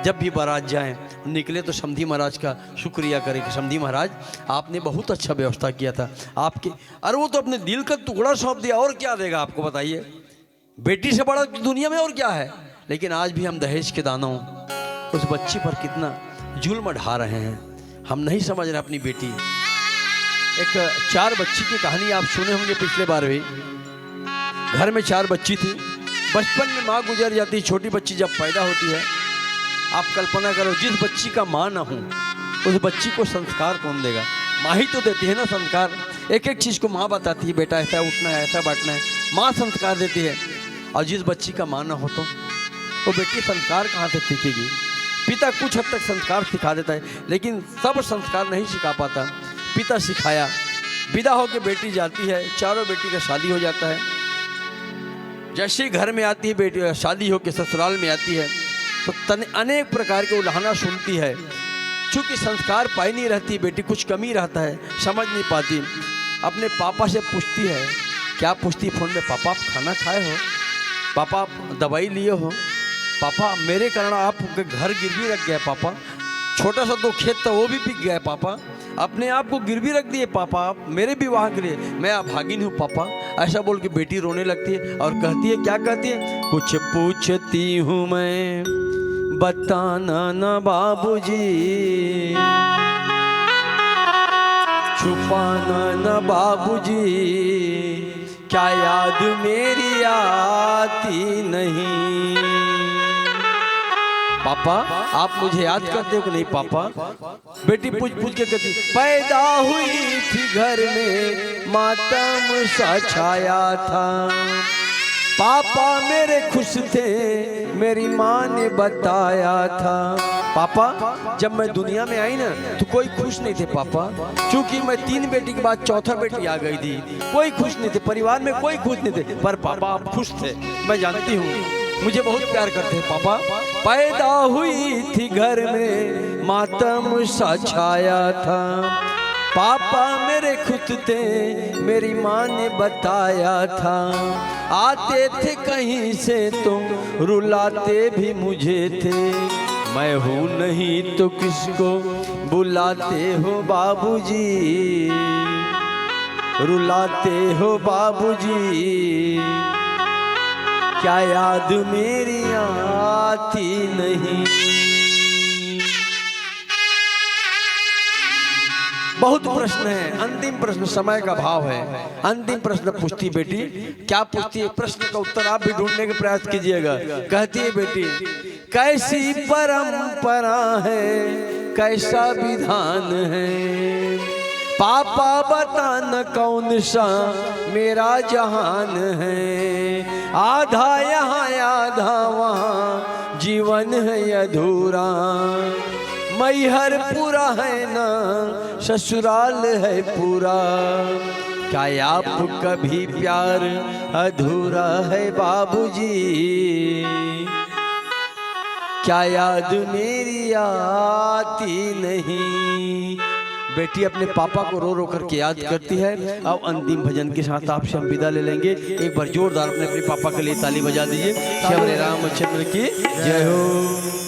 जब भी बारात जाएं निकले तो समधी महाराज का शुक्रिया करें कि समधी महाराज आपने बहुत अच्छा व्यवस्था किया था आपके। अरे वो तो अपने दिल का टुकड़ा सौंप दिया, और क्या देगा आपको बताइए। बेटी से बड़ा दुनिया में और क्या है। लेकिन आज भी हम दहेज के दानों उस बच्ची पर कितना जुल्म ढा रहे हैं, हम नहीं समझ रहे अपनी बेटी। एक 4 बच्ची की कहानी आप सुने होंगे पिछले बार भी। घर में 4 बच्ची थी, बचपन में माँ गुजर जाती, छोटी बच्ची जब पैदा होती है, आप कल्पना करो जिस बच्ची का माँ ना हो उस बच्ची को संस्कार कौन देगा। माँ ही तो देती है ना संस्कार, एक एक चीज़ को माँ बताती है, बेटा ऐसा उठना है, ऐसा बैठना है, माँ संस्कार देती है। और जिस बच्ची का माँ ना हो तो वो बेटी संस्कार कहाँ से सीखेगी। पिता कुछ हद तक संस्कार सिखा देता है, लेकिन सब संस्कार नहीं सिखा पाता। पिता सिखाया, विदा होकर बेटी जाती है, चारों बेटी का शादी हो जाता है। जैसे घर में आती है बेटी, शादी होकर ससुराल में आती है तो अनेक प्रकार के उल्हाना सुनती है। चूँकि संस्कार पाई नहीं रहती बेटी, कुछ कमी रहता है, समझ नहीं पाती। अपने पापा से पूछती है, क्या पूछती फ़ोन में, पापा आप खाना खाए हो, पापा आप दवाई लिए हो, पापा मेरे कारण आप घर गिरवी रख गया, पापा छोटा सा 2 खेत था वो भी बिक गया पापा, अपने आप को गिरवी रख दिए पापा आप मेरे विवाह के लिए, मैं अभागिन हूँ पापा। ऐसा बोल के बेटी रोने लगती है और कहती है, क्या कहती है, कुछ पूछती हूँ मैं बताना ना बाबूजी, छुपाना ना बाबूजी, क्या याद मेरी आती नहीं। पापा आप मुझे याद करते हो कि नहीं पापा। बेटी पूछ पूछ के कहती, पैदा हुई थी घर में मातम सा छाया था, पापा मेरे खुश थे मेरी माँ ने बताया था। पापा जब मैं दुनिया में आई ना तो कोई खुश नहीं थे पापा, क्योंकि मैं 3 बेटी के बाद चौथा बेटी आ गई थी, कोई खुश नहीं थे, परिवार में कोई खुश नहीं थे। पर पापा आप खुश थे, मैं जानती हूँ, मुझे बहुत प्यार करते हैं पापा। पैदा हुई थी घर में मातम सा छाया था, पापा मेरे खुद थे मेरी माँ ने बताया था, आते थे कहीं से तो रुलाते भी मुझे थे, मैं हूँ नहीं तो किसको बुलाते हो बाबूजी, रुलाते हो बाबूजी, क्या याद मेरी आती नहीं। बहुत प्रश्न है, अंतिम प्रश्न समय का भाव है। अंतिम प्रश्न पूछती बेटी, क्या पूछती है, प्रश्न का उत्तर आप भी ढूंढने का प्रयास कीजिएगा। कहती है बेटी, कैसी परंपरा है कैसा विधान है, पापा बताना कौन सा मेरा जहान है, आधा यहाँ आधा वहाँ जीवन है अधूरा, मैहर पूरा है ना ससुराल है पूरा, क्या आप कभी प्यार अधूरा है बाबूजी, क्या याद मेरी आती नहीं। बेटी अपने पापा को रो रो करके याद करती है। अब अंतिम भजन के साथ आपसे हम विदा ले लेंगे। एक बार जोरदार अपने पापा के लिए ताली बजा दीजिए। श्री रामचंद्र की जय हो।